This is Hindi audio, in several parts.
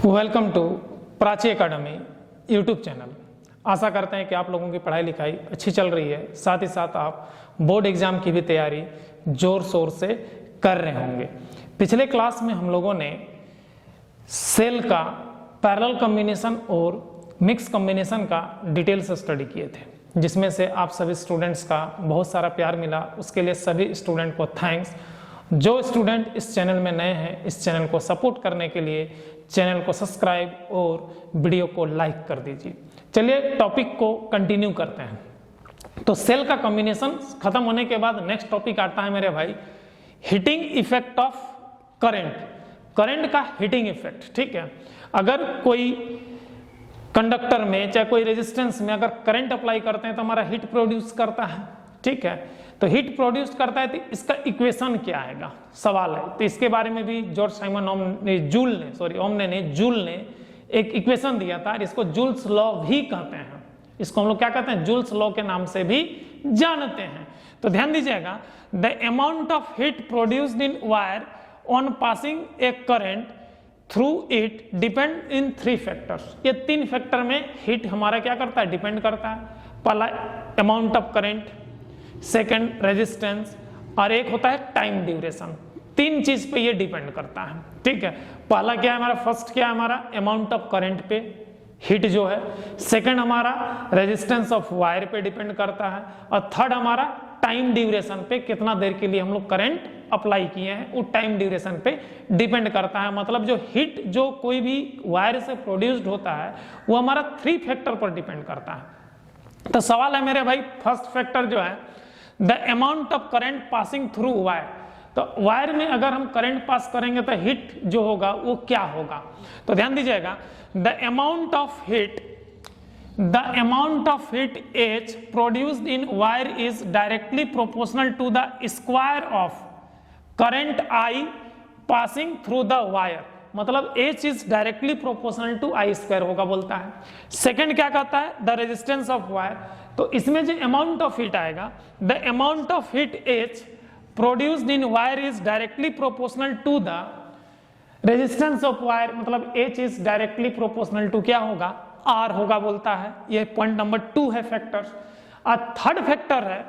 Welcome to Prachi academy YouTube channel. आशा करते हैं कि आप लोगों की पढ़ाई लिखाई अच्छी चल रही है, साथ ही साथ आप बोर्ड एग्जाम की भी तैयारी जोर शोर से कर रहे होंगे। पिछले क्लास में हम लोगों ने सेल का पैरेलल कॉम्बिनेशन और मिक्स कॉम्बिनेशन का डिटेल से स्टडी किए थे, जिसमें से आप सभी स्टूडेंट्स का बहुत सारा प्यार मिला। उसके लिए सभी स्टूडेंट को थैंक्स। जो स्टूडेंट इस चैनल में नए हैं, इस चैनल को सपोर्ट करने के लिए चैनल को सब्सक्राइब और वीडियो को लाइक कर दीजिए। चलिए टॉपिक को कंटिन्यू करते हैं। तो सेल का कॉम्बिनेशन खत्म होने के बाद नेक्स्ट टॉपिक आता है मेरे भाई, heating effect of current. Current का हीटिंग इफेक्ट, ठीक है। अगर कोई कंडक्टर में चाहे कोई रेजिस्टेंस में अगर करंट अप्लाई करते हैं तो हमारा हीट प्रोड्यूस करता है, ठीक है। तो हीट प्रोड्यूस करता है तो इसका इक्वेशन क्या आएगा, सवाल है। तो इसके बारे में भी जॉर्ज साइमन ओमने ने एक इक्वेशन दिया था। इसको जूल्स लॉ भी कहते हैं। इसको हम लोग क्या कहते हैं, जूल्स लॉ के नाम से भी जानते हैं। तो ध्यान दीजिएगा, the amount of heat produced in wire on passing A current through it depend in 3 factors. ये 3 फैक्टर में हीट हमारा क्या करता है, डिपेंड करता है। पहला amount of current, second resistance, और एक होता है टाइम ड्यूरेशन। 3 चीज पे ये डिपेंड करता है, ठीक है। पहला क्या है हमारा, फर्स्ट क्या है हमारा, अमाउंट ऑफ करंट पे हीट जो है। सेकंड हमारा रेजिस्टेंस ऑफ वायर पे डिपेंड करता है, और थर्ड हमारा टाइम ड्यूरेशन पे, कितना देर के लिए हम लोग करंट अप्लाई किए हैं वो टाइम ड्यूरेशन पे डिपेंड करता है। मतलब जो हीट जो कोई भी वायर से प्रोड्यूस्ड होता है वो हमारा 3 फैक्टर पर डिपेंड करता है। तो सवाल है मेरे भाई, फर्स्ट फैक्टर जो है the amount of current passing through wire. तो वायर में अगर हम करंट पास करेंगे तो हीट जो होगा वो क्या होगा। तो ध्यान दीजिएगा, the amount of heat H produced in wire is directly proportional to the square of current I passing through the wire. मतलब H is directly proportional to I square होगा बोलता है। सेकंड क्या कहता है, द रेजिस्टेंस ऑफ वायर। तो इसमें जो अमाउंट ऑफ हीट आएगा, the amount of heat H produced in wire is directly proportional to the resistance of wire. मतलब H is directly proportional to क्या होगा, R होगा बोलता है। ये पॉइंट नंबर 2 है फैक्टर्स। और थर्ड फैक्टर है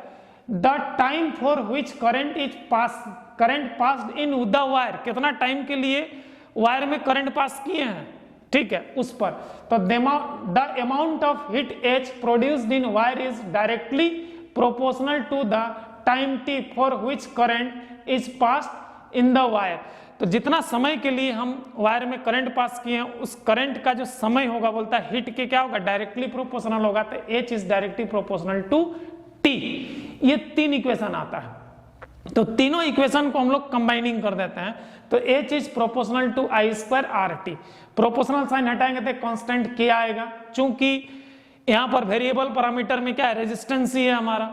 the time for which current passed in the wire. कितना टाइम के लिए वायर में करंट पास किए हैं, ठीक है, उस पर। तो the amount of heat H produced in wire is directly proportional to the time T for which current is passed in the wire. तो जितना समय के लिए हम वायर में करंट पास किए हैं उस करंट का जो समय होगा बोलता है हीट के क्या होगा, डायरेक्टली प्रोपोर्शनल होगा। तो H is directly proportional to T। ये 3 इक्वेशन आता है। तो तीनों इक्वेशन को हम लोग कंबाइनिंग कर देते हैं। तो H is proportional to I square RT। Proportional sign हटाएंगे तो कांस्टेंट K आएगा। चूंकि यहाँ पर वेरिएबल पैरामीटर में क्या है, रेजिस्टेंस ही है हमारा।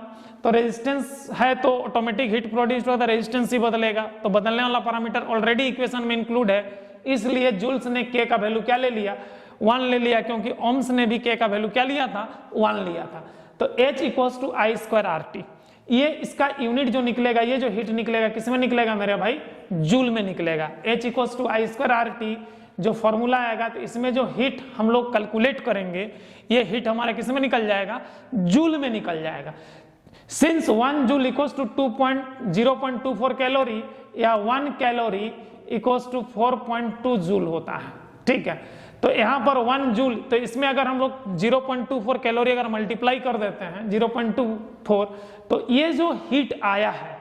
तो रेजिस्टेंस है तो ऑटोमेटिक हीट प्रोड्यूस होता है, रेजिस्टेंस ही बदलेगा। तो बदलने वाला पैरामीटर ऑलरेडी इक्वेशन में इंक्लूड है, इसलिए जूल्स ने K का वैल्यू क्या ले लिया, 1 ले लिया। क्योंकि ओम्स ने भी K का वैल्यू क्या लिया था, 1 लिया था। तो H equals to I square RT। ये इसका यूनिट जो निकलेगा, ये जो हीट निकलेगा किस में निकलेगा मेरे भाई, जूल में निकलेगा। H equals to I square RT जो फॉर्मूला आएगा, तो इसमें जो हीट हम लोग कैलकुलेट करेंगे ये हीट हमारा किस में निकल जाएगा, जूल में निकल जाएगा। Since 1 joule equals to 0.24 calorie या 1 कैलोरी इक्वल्स टू 4.2 जूल होता है, ठीक है। तो यहाँ पर 1 जूल, तो इसमें अगर हम लोग 0.24 कैलोरी अगर मल्टीप्लाई कर देते हैं 0.24, तो ये जो हीट आया है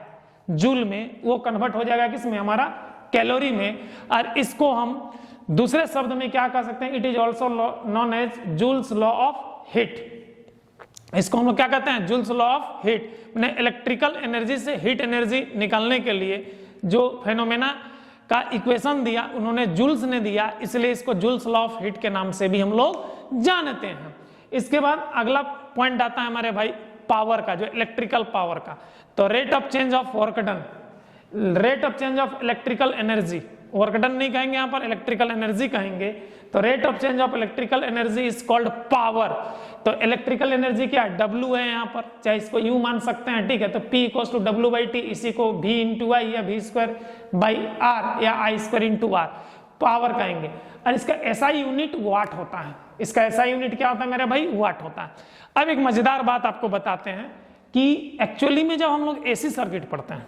जूल में वो कन्वर्ट हो जाएगा किसमें, हमारा कैलोरी में। और इसको हम दूसरे शब्द में क्या कह सकते हैं, it is also known as joule's law of heat. इसको हम लोग क्या कहते हैं, जूल्स लॉ ऑफ हीट। मैंने इलेक्ट्रिकल एनर्जी से हीट एनर्जी निकालने के लिए जो फेनोमेना का इक्वेशन दिया उन्होंने जूल्स ने दिया, इसलिए इसको जूल्स लॉ ऑफ हीट के नाम से भी हम लोग जानते हैं। इसके बाद अगला पॉइंट आता है हमारे भाई पावर का, जो इलेक्ट्रिकल पावर का। तो rate of change of work done, rate of change of electrical energy, work done नहीं कहेंगे यहाँ पर, इलेक्ट्रिकल एनर्जी कहेंगे। तो rate of change of electrical energy is called power. तो इलेक्ट्रिकल एनर्जी क्या है, W है यहाँ पर, चाहे इसको U मान सकते हैं, ठीक है। तो P equals to W by t, इसी को V इंटू आई या V स्क्वायर बाई R या I square into R। Power कहेंगे। और इसका एसआई यूनिट वाट होता है। इसका एसआई यूनिट क्या होता है मेरे भाई? वाट होता है। अब एक मजेदार बात आपको बताते हैं कि एक्चुअली में जब हम लोग एसी सर्किट पढ़ते हैं,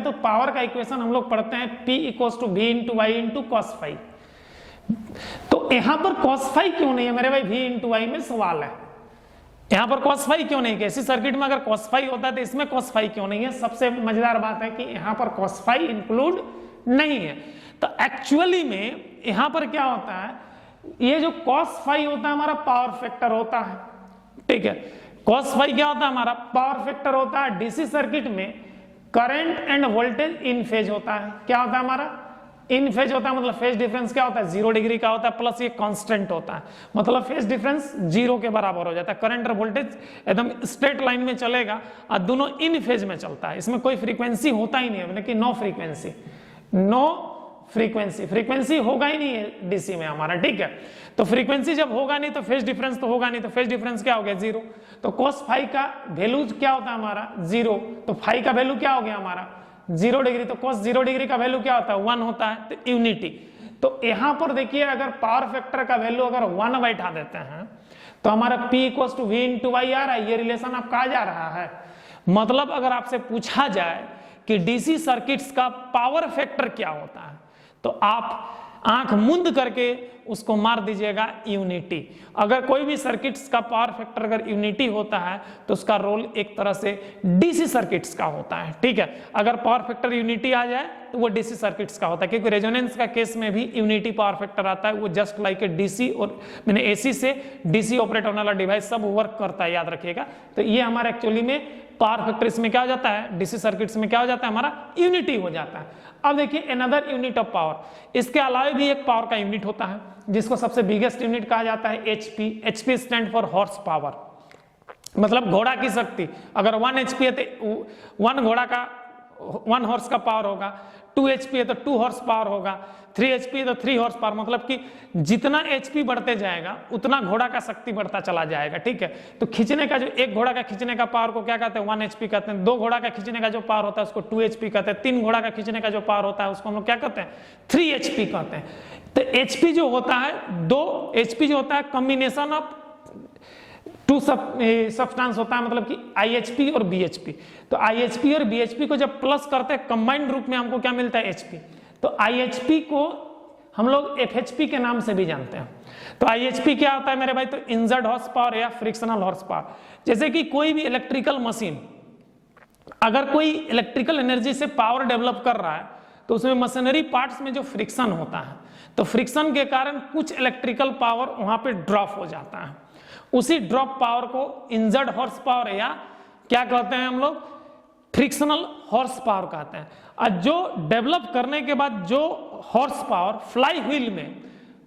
तो पावर का इक्वेशन हम लोग पढ़ते हैं P = V × I × cos phi। तो यहां पर cos phi क्यों नहीं है मेरे भाई? V × I में सवाल है, यहां पर cos phi क्यों नहीं? एसी सर्किट में अगर cos phi होता है तो इसमें cos phi क्यों नहीं है? सबसे मजेदार बात है कि यहां पर cos phi इंक्लूड नहीं है। तो एक्चुअली में यहां पर क्या होता है, ये जो cos phi होता है हमारा पावर फैक्टर होता है, ठीक है। cos phi क्या होता है? हमारा पावर फैक्टर होता है। डीसी सर्किट में करंट एंड वोल्टेज इन फेज होता है। क्या होता है हमारा? इन फेज होता है, मतलब फेज डिफरेंस क्या होता है? 0 डिग्री का होता है, प्लस ये कांस्टेंट होता है, मतलब फेज डिफरेंस 0 के बराबर हो जाता है। करंट और वोल्टेज एकदम स्ट्रेट लाइन में चलेगा और दोनों इन फेज में चलता है। इसमें कोई फ्रीक्वेंसी होता ही नहीं है, मतलब कि फ्रीक्वेंसी होगा ही नहीं है डीसी में हमारा, ठीक है। तो फ्रीक्वेंसी जब होगा नहीं तो फेज डिफरेंस तो होगा नहीं, तो फेज डिफरेंस क्या हो गया? 0। तो cos phi का वैल्यू क्या होता है हमारा? 0। तो phi का वैल्यू क्या हो गया हमारा? 0 डिग्री। तो cos 0 डिग्री का वैल्यू क्या होता है? 1 होता है। तो यूनिटी। तो यहां पर देखिए, अगर पावर फैक्टर का वैल्यू अगर 1 बैठा देते हैं तो हमारा P = V × I आ रहा है। ये रिलेशन अब कहा जा रहा है, मतलब अगर आपसे पूछा जाए कि डीसी सर्किट्स का पावर फैक्टर क्या होता है, तो आप आंख मूंद करके उसको मार दीजिएगा यूनिटी। अगर कोई भी सर्किट्स का पावर फैक्टर अगर यूनिटी होता है तो उसका रोल एक तरह से डीसी सर्किट्स का होता है, ठीक है। अगर पावर फैक्टर यूनिटी आ जाए तो वो डीसी सर्किट्स का होता है, क्योंकि रेजोनेंस का केस में भी यूनिटी पावर फैक्टर आता है। वो जस्ट लाइक ए डीसी और मैंने एसी से डीसी ऑपरेट होने वाला डिवाइस सब वर्क करता है, याद रखिएगा। तो ये हमारा एक्चुअली में पावर फैक्टर इसमें क्या हो जाता है? डीसी सर्किट्स में क्या हो जाता है? हमारा यूनिटी हो जाता है। अब देखिए अनदर यूनिट ऑफ पावर, इसके अलावा भी एक पावर का यूनिट होता है जिसको सबसे बिगेस्ट यूनिट कहा जाता है HP। HP stand for horse power, मतलब घोड़ा की शक्ति। अगर 1 HP है तो 1 घोड़ा का 1 हॉर्स का पावर होगा, 2 HP है तो 2 हॉर्स पावर होगा, 3 HP है तो 3 हॉर्स पावर। मतलब कि जितना HP बढ़ते जाएगा उतना घोड़ा का शक्ति बढ़ता चला जाएगा, ठीक है। तो खींचने का जो एक घोड़ा का खींचने का पावर को क्या कहते हैं? 1 HP कहते हैं। 2 घोड़ा का खींचने का जो पावर होता है उसको 2 HP कहते हैं। 3 घोड़ा का खींचने का जो पावर होता है उसको हम लोग क्या कहते हैं? 3 HP कहते हैं। तो HP जो होता है, 2 HP जो होता है कॉम्बिनेशन ऑफ 2 सब्सटेंस होता है, मतलब कि IHP और BHP। तो IHP और BHP को जब प्लस करते हैं कंबाइंड रूप में हमको क्या मिलता है? HP। तो IHP को हम लोग FHP के नाम से भी जानते हैं। तो IHP क्या होता है मेरे भाई? तो इंजर्ड हॉर्स पावर या फ्रिक्शनल हॉर्स पावर। जैसे कि कोई भी इलेक्ट्रिकल मशीन अगर कोई इलेक्ट्रिकल एनर्जी से पावर डेवलप कर रहा है तो उसमें मशीनरी पार्ट्स में जो फ्रिक्शन होता है, तो फ्रिक्शन के कारण कुछ इलेक्ट्रिकल पावर वहां पे ड्रॉप हो जाता है। उसी ड्रॉप पावर को इंजर्ड हॉर्स पावर या क्या कहते हैं हम लोग? फ्रिक्शनल हॉर्स पावर कहते हैं। और जो डेवलप करने के बाद जो हॉर्स पावर फ्लाई व्हील में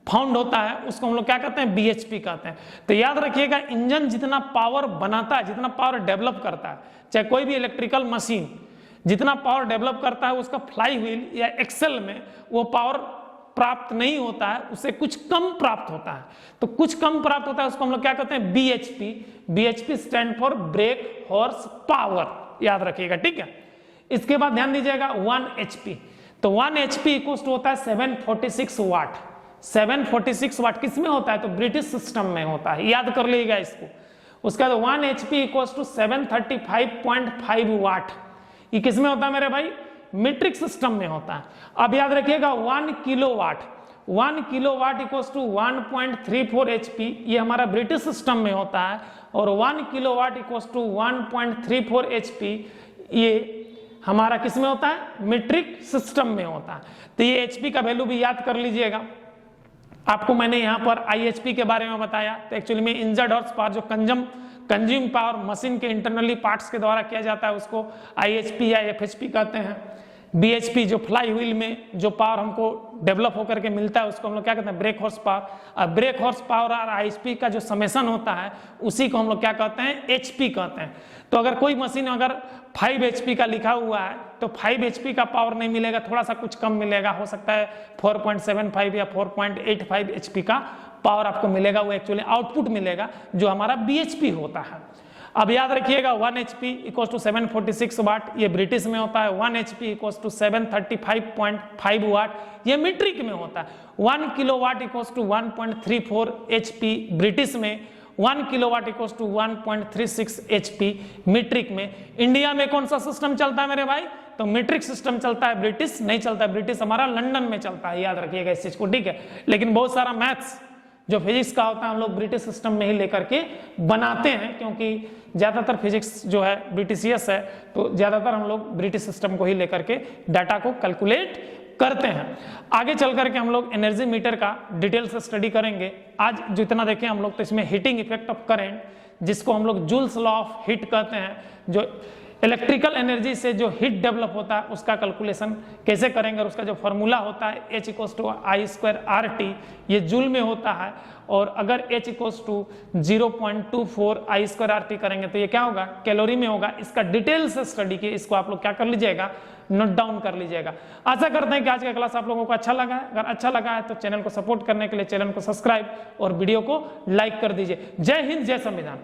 फाउंड होता है उसको हम लोग क्या कहते हैं? BHP कहते हैं। तो याद रखिएगा, इंजन जितना पावर बनाता है, जितना पावर डेवलप करता है, चाहे कोई भी इलेक्ट्रिकल मशीन जितना पावर डेवलप करता है, उसका फ्लाई व्हील या एक्सेल में वो पावर प्राप्त नहीं होता है, उससे कुछ कम प्राप्त होता है। तो कुछ कम प्राप्त होता है उसको हम लोग क्या कहते हैं? BHP। BHP stand for break horse power, याद रखिएगा, ठीक है। इसके बाद ध्यान दीजिएगा 1 HP। तो 1 HP इक्वल टू होता है 746 वाट। 746 वाट किस में होता है? तो ब्रिटिश सिस्टम में होता है, याद कर लीजिएगा इसको। उसका तो 1 HP इक्वल टू 735.5 वाट, ये किस में होता है मेरे भाई? मीट्रिक सिस्टम में होता है। अब याद रखिएगा 1 किलोवाट इक्वल टू 1.34 HP, ये हमारा ब्रिटिश सिस्टम में होता है। और 1 किलोवाट इक्वल टू 1.34 HP ये हमारा किस में होता है? मीट्रिक सिस्टम में होता है। तो ये HP का वैल्यू भी याद कर लीजिएगा। आपको मैंने यहाँ पर IHP के बारे में बताया। तो एक्चुअली में इंजर्ड हॉर्स पावर जो कंज्यूम पावर मशीन के इंटरनली पार्ट्स के द्वारा किया जाता है उसको IHP या FHP कहते हैं। BHP जो फ्लाई व्हील में जो पावर हमको डेवलप होकर के मिलता है उसको हम लोग क्या कहते हैं? Break horse power. और ब्रेक हॉर्स पावर और IHP का जो समेशन होता है उसी को हम लोग क्या कहते हैं? HP कहते हैं। तो अगर कोई मशीन अगर 5 HP का लिखा हुआ है तो 5 HP का पावर नहीं मिलेगा, थोड़ा सा कुछ कम मिलेगा, हो सकता है 4.75 या 4.85 HP का पावर आपको मिलेगा। वो एक्चुअली आउटपुट मिलेगा जो हमारा BHP होता है। अब याद रखिएगा 1 HP इक्वल्स टू 746 वाट, ये ब्रिटिश में होता है। 1 HP इक्वल्स टू 735.5 वाट, ये मीट्रिक में होता है। 1 kilowatt equals to 1.34 HP British में, 1 kilowatt equals to 1.36 HP metric में। इंडिया में कौन सा सिस्टम चलता है मेरे भाई? तो मीट्रिक सिस्टम चलता है, ब्रिटिश नहीं चलता है। ब्रिटिश हमारा लंदन में चलता है, याद रखिएगा इस चीज को, ठीक है। लेकिन बहुत सारा मैथ्स जो फिजिक्स का होता है हम लोग ब्रिटिश सिस्टम में ही लेकर के बनाते हैं, क्योंकि ज्यादातर फिजिक्स जो है ब्रिटिशियस है, तो ज्यादातर हम लोग ब्रिटिश सिस्टम को ही लेकर के डाटा को कैलकुलेट करते हैं। आगे चल करके हम लोग एनर्जी मीटर का डिटेल से स्टडी करेंगे। आज जितना देखें हम लोग तो इसमें हीटिंग इफेक्ट ऑफ करंट, जिसको हम लोग जूल्स लॉ ऑफ हीट कहते हैं, जो इलेक्ट्रिकल एनर्जी से जो हीट डेवलप होता है उसका कैलकुलेशन कैसे करेंगे, और उसका जो फॉर्मूला होता है H इक्वल्स टू I²RT, ये जूल में होता है। और अगर H इक्वल्स टू 0.24 I²RT करेंगे तो ये क्या होगा? कैलोरी में होगा। इसका डिटेल से स्टडी किए, इसको आप लोग क्या कर लीजिएगा? नोट डाउन कर लीजिएगा। आशा करते हैं कि आज का क्लास आप लोगों को अच्छा लगा है। अगर अच्छा लगा है तो चैनल को सपोर्ट करने के लिए चैनल को सब्सक्राइब और वीडियो को लाइक कर दीजिए। जय हिंद, जय संविधान।